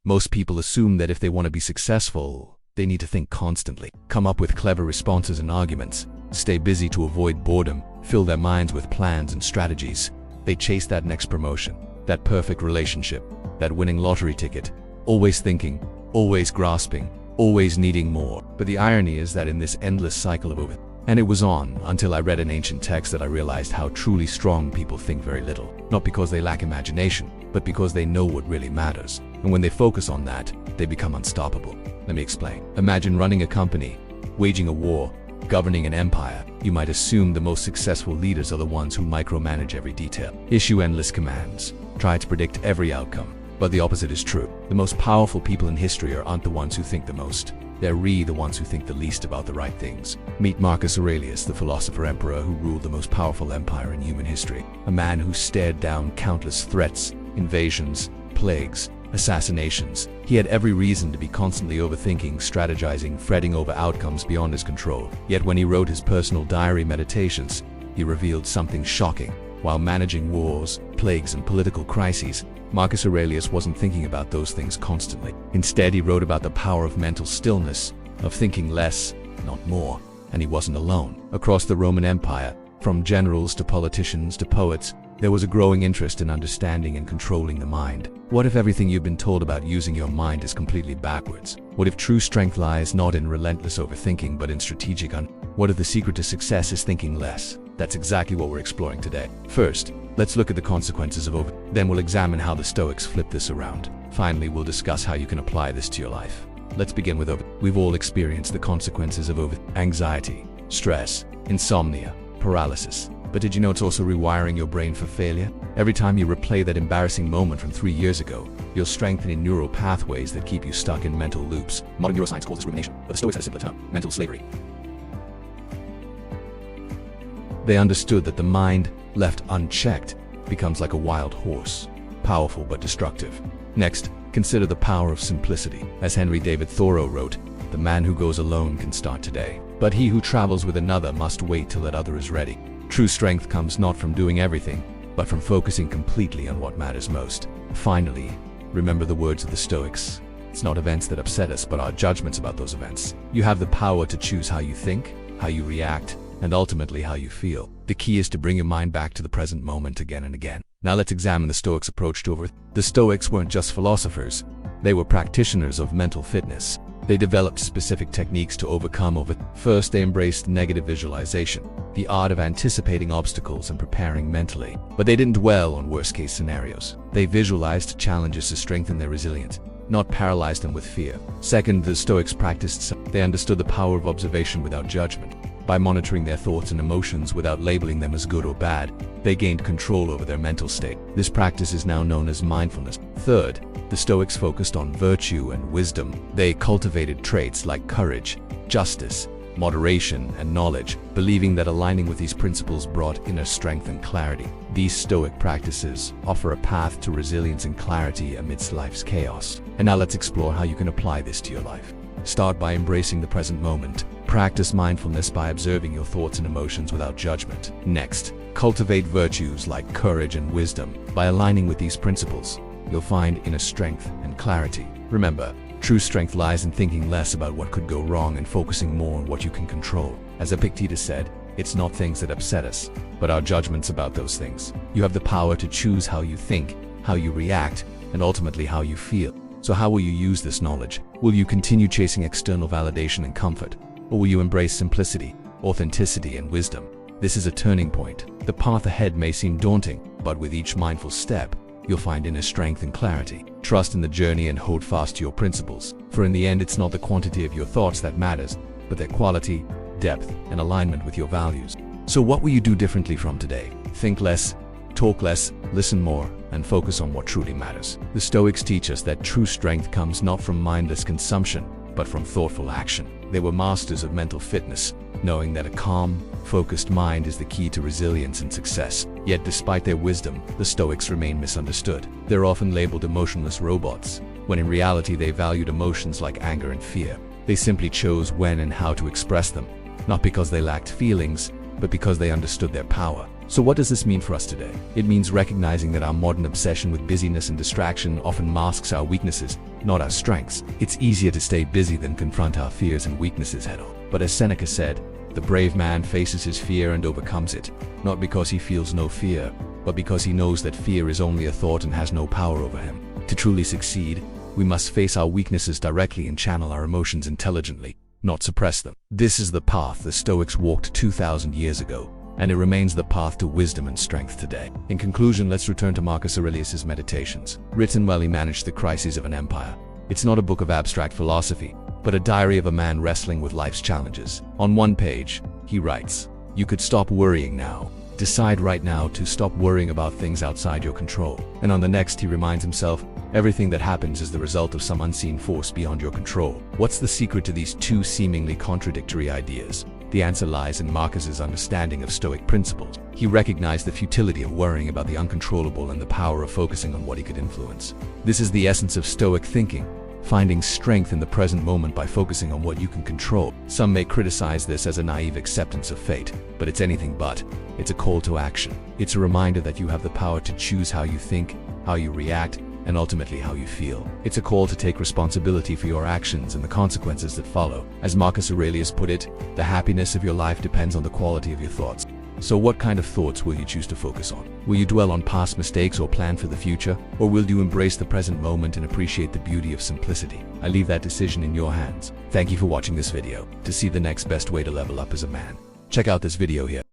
Most people assume that if they want to be successful, they need to think constantly, come up with clever responses and arguments, stay busy to avoid boredom, fill their minds with plans and strategies. They chase that next promotion, that perfect relationship, that winning lottery ticket, always thinking, always grasping, always needing more. But the irony is that in this endless cycle of overthinking, and it was on until I read an ancient text that I realized how truly strong people think very little. Not because they lack imagination, but because they know what really matters. And when they focus on that, they become unstoppable. Let me explain. Imagine running a company, waging a war, governing an empire. You might assume the most successful leaders are the ones who micromanage every detail, issue endless commands, try to predict every outcome. But the opposite is true. The most powerful people in history aren't the ones who think the most. They're really the ones who think the least about the right things. Meet Marcus Aurelius, the philosopher emperor who ruled the most powerful empire in human history. A man who stared down countless threats, invasions, plagues, assassinations. He had every reason to be constantly overthinking, strategizing, fretting over outcomes beyond his control. Yet when he wrote his personal diary Meditations, he revealed something shocking. While managing wars, plagues, and political crises, Marcus Aurelius wasn't thinking about those things constantly. Instead, he wrote about the power of mental stillness, of thinking less, not more. And he wasn't alone. Across the Roman Empire, from generals to politicians to poets, there was a growing interest in understanding and controlling the mind. What if everything you've been told about using your mind is completely backwards? What if true strength lies not in relentless overthinking but in strategic What if the secret to success is thinking less? That's exactly what we're exploring today. First, let's look at the consequences of Then we'll examine how the Stoics flip this around. Finally, we'll discuss how you can apply this to your life. Let's begin with We've all experienced the consequences of anxiety, stress, insomnia, paralysis. But did you know it's also rewiring your brain for failure? Every time you replay that embarrassing moment from 3 years ago, you're strengthening neural pathways that keep you stuck in mental loops. Modern neuroscience calls this rumination, but the Stoics had a simpler term: mental slavery. They understood that the mind, left unchecked, becomes like a wild horse, powerful but destructive. Next, consider the power of simplicity. As Henry David Thoreau wrote, "The man who goes alone can start today, but he who travels with another must wait till that other is ready." True strength comes not from doing everything, but from focusing completely on what matters most. Finally, remember the words of the Stoics. It's not events that upset us, but our judgments about those events. You have the power to choose how you think, how you react, and ultimately how you feel. The key is to bring your mind back to the present moment again and again. Now let's examine the Stoics' approach to The Stoics weren't just philosophers, they were practitioners of mental fitness. They developed specific techniques to overcome First, they embraced negative visualization, the art of anticipating obstacles and preparing mentally. But they didn't dwell on worst-case scenarios. They visualized challenges to strengthen their resilience, not paralyze them with fear. Second, the Stoics they understood the power of observation without judgment. By monitoring their thoughts and emotions without labeling them as good or bad, they gained control over their mental state. This practice is now known as mindfulness. Third, the Stoics focused on virtue and wisdom. They cultivated traits like courage, justice, moderation, and knowledge, believing that aligning with these principles brought inner strength and clarity. These Stoic practices offer a path to resilience and clarity amidst life's chaos. And now let's explore how you can apply this to your life. Start by embracing the present moment. Practice mindfulness by observing your thoughts and emotions without judgment. Next, cultivate virtues like courage and wisdom. By aligning with these principles, you'll find inner strength and clarity. Remember, true strength lies in thinking less about what could go wrong and focusing more on what you can control. As Epictetus said, it's not things that upset us, but our judgments about those things. You have the power to choose how you think, how you react, and ultimately how you feel. So how will you use this knowledge? Will you continue chasing external validation and comfort? Or will you embrace simplicity, authenticity, and wisdom? This is a turning point. The path ahead may seem daunting, but with each mindful step, you'll find inner strength and clarity. Trust in the journey and hold fast to your principles. For in the end, it's not the quantity of your thoughts that matters, but their quality, depth, and alignment with your values. So what will you do differently from today? Think less, talk less, listen more, and focus on what truly matters. The Stoics teach us that true strength comes not from mindless consumption, but from thoughtful action. They were masters of mental fitness, knowing that a calm, focused mind is the key to resilience and success. Yet despite their wisdom, the Stoics remain misunderstood. They're often labeled emotionless robots, when in reality they valued emotions like anger and fear. They simply chose when and how to express them, not because they lacked feelings, but because they understood their power. So what does this mean for us today? It means recognizing that our modern obsession with busyness and distraction often masks our weaknesses, not our strengths. It's easier to stay busy than confront our fears and weaknesses head on. But as Seneca said, the brave man faces his fear and overcomes it, not because he feels no fear, but because he knows that fear is only a thought and has no power over him. To truly succeed, we must face our weaknesses directly and channel our emotions intelligently, not suppress them. This is the path the Stoics walked 2,000 years ago, and it remains the path to wisdom and strength today. In conclusion, let's return to Marcus Aurelius' Meditations. Written while he managed the crises of an empire, it's not a book of abstract philosophy, but a diary of a man wrestling with life's challenges. On one page, he writes, "You could stop worrying now. Decide right now to stop worrying about things outside your control." And on the next, he reminds himself, "Everything that happens is the result of some unseen force beyond your control." What's the secret to these two seemingly contradictory ideas? The answer lies in Marcus's understanding of Stoic principles. He recognized the futility of worrying about the uncontrollable and the power of focusing on what he could influence. This is the essence of Stoic thinking, finding strength in the present moment by focusing on what you can control. Some may criticize this as a naive acceptance of fate, but it's anything but. It's a call to action. It's a reminder that you have the power to choose how you think, how you react, and ultimately how you feel. It's a call to take responsibility for your actions and the consequences that follow. As Marcus Aurelius put it, the happiness of your life depends on the quality of your thoughts. So what kind of thoughts will you choose to focus on? Will you dwell on past mistakes or plan for the future? Or will you embrace the present moment and appreciate the beauty of simplicity? I leave that decision in your hands. Thank you for watching this video. To see the next best way to level up as a man, check out this video here.